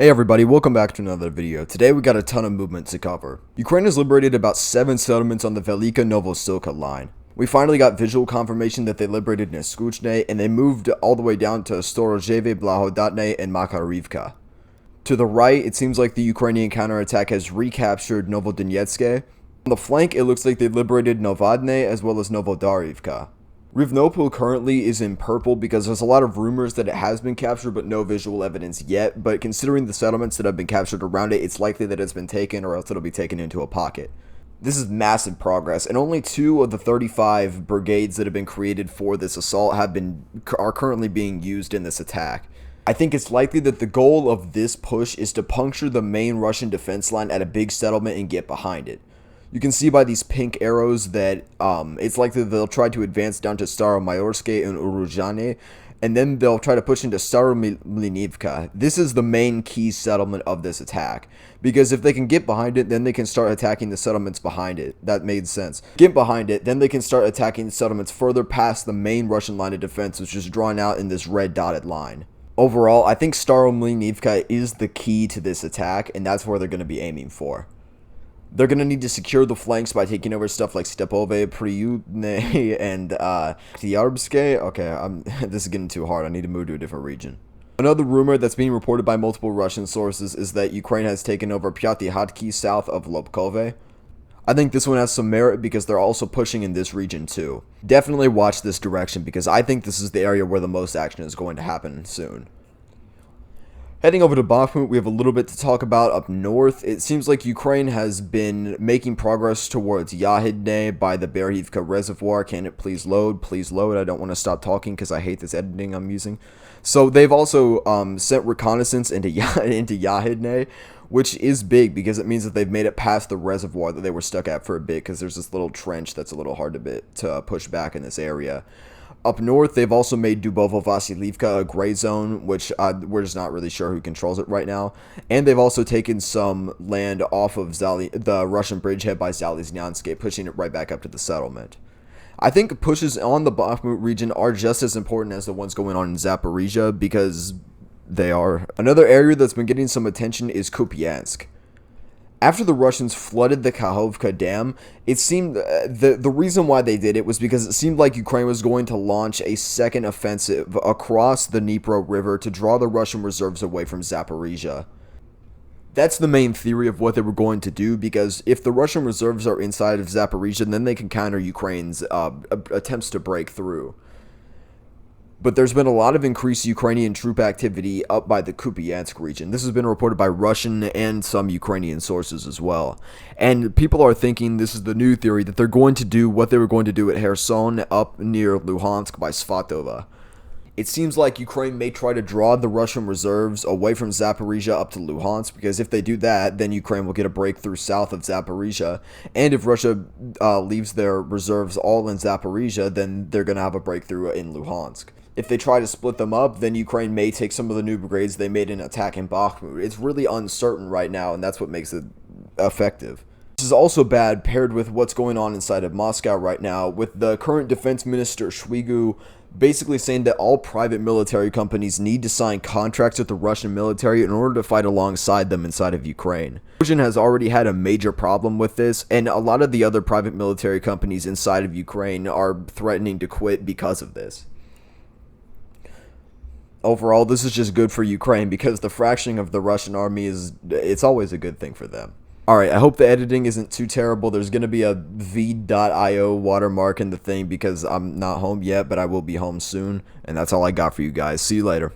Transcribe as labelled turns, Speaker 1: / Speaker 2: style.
Speaker 1: Hey everybody, welcome back to another video. Today we got a ton of movement to cover. Ukraine has liberated about 7 settlements on the Velika Novosilka line. We finally got visual confirmation that they liberated Neskuchne, and they moved all the way down to Storozheve, Blahodatne, and Tokarivka. To the right, it seems like the Ukrainian counterattack has recaptured Novodonetsk. On the flank, it looks like they liberated Novadne as well as Novodarivka. Rivnopol currently is in purple because there's a lot of rumors that it has been captured but no visual evidence yet, but considering the settlements that have been captured around it, it's likely that it's been taken or else it'll be taken into a pocket. This is massive progress, and only 2 of the 35 brigades that have been created for this assault are currently being used in this attack. I think it's likely that the goal of this push is to puncture the main Russian defense line at a big settlement and get behind it. You can see by these pink arrows that it's likely they'll try to advance down to Staromayorske and Uruzhane, and then they'll try to push into Staromlinivka. This is the main key settlement of this attack, because if they can get behind it, then they can start attacking the settlements behind it. That made sense. Get behind it, then they can start attacking the settlements further past the main Russian line of defense, which is drawn out in this red dotted line. Overall, I think Staromlinivka is the key to this attack, and that's where they're going to be aiming for. They're going to need to secure the flanks by taking over stuff like Svatove, Priutne, and Khyarbske. Okay, this is getting too hard. I need to move to a different region. Another rumor that's being reported by multiple Russian sources is that Ukraine has taken over Pyatyhatki south of Lobkove. I think this one has some merit because they're also pushing in this region too. Definitely watch this direction because I think this is the area where the most action is going to happen soon. Heading over to Bakhmut, we have a little bit to talk about up north. It seems like Ukraine has been making progress towards Yahidne by the Berhivka reservoir. Can it please load? Please load. I don't want to stop talking because I hate this editing I'm using. So they've also sent reconnaissance into Yahidne, which is big because it means that they've made it past the reservoir that they were stuck at for a bit because there's this little trench that's a little hard to push back in this area. Up north, they've also made Dubovo-Vasilivka a gray zone, which we're just not really sure who controls it right now. And they've also taken some land off of the Russian bridgehead by Zalizhnyansk, pushing it right back up to the settlement. I think pushes on the Bakhmut region are just as important as the ones going on in Zaporizhzhia, because they are. Another area that's been getting some attention is Kupiansk. After the Russians flooded the Kakhovka Dam, it seemed the reason why they did it was because it seemed like Ukraine was going to launch a second offensive across the Dnipro River to draw the Russian reserves away from Zaporizhzhia. That's the main theory of what they were going to do, because if the Russian reserves are inside of Zaporizhzhia, then they can counter Ukraine's attempts to break through. But there's been a lot of increased Ukrainian troop activity up by the Kupiansk region. This has been reported by Russian and some Ukrainian sources as well. And people are thinking this is the new theory, that they're going to do what they were going to do at Kherson up near Luhansk by Svatove. It seems like Ukraine may try to draw the Russian reserves away from Zaporizhzhia up to Luhansk, because if they do that, then Ukraine will get a breakthrough south of Zaporizhzhia. And if Russia leaves their reserves all in Zaporizhzhia, then they're going to have a breakthrough in Luhansk. If they try to split them up, then Ukraine may take some of the new brigades they made in attack in Bakhmut. It's really uncertain right now, and that's what makes it effective. This is also bad paired with what's going on inside of Moscow right now, with the current defense minister Shoigu basically saying that all private military companies need to sign contracts with the Russian military in order to fight alongside them inside of Ukraine. Putin has already had a major problem with this, and a lot of the other private military companies inside of Ukraine are threatening to quit because of this. Overall, this is just good for Ukraine because the fracturing of the Russian army it's always a good thing for them. Alright, I hope the editing isn't too terrible. There's going to be a v.io watermark in the thing because I'm not home yet, but I will be home soon. And that's all I got for you guys. See you later.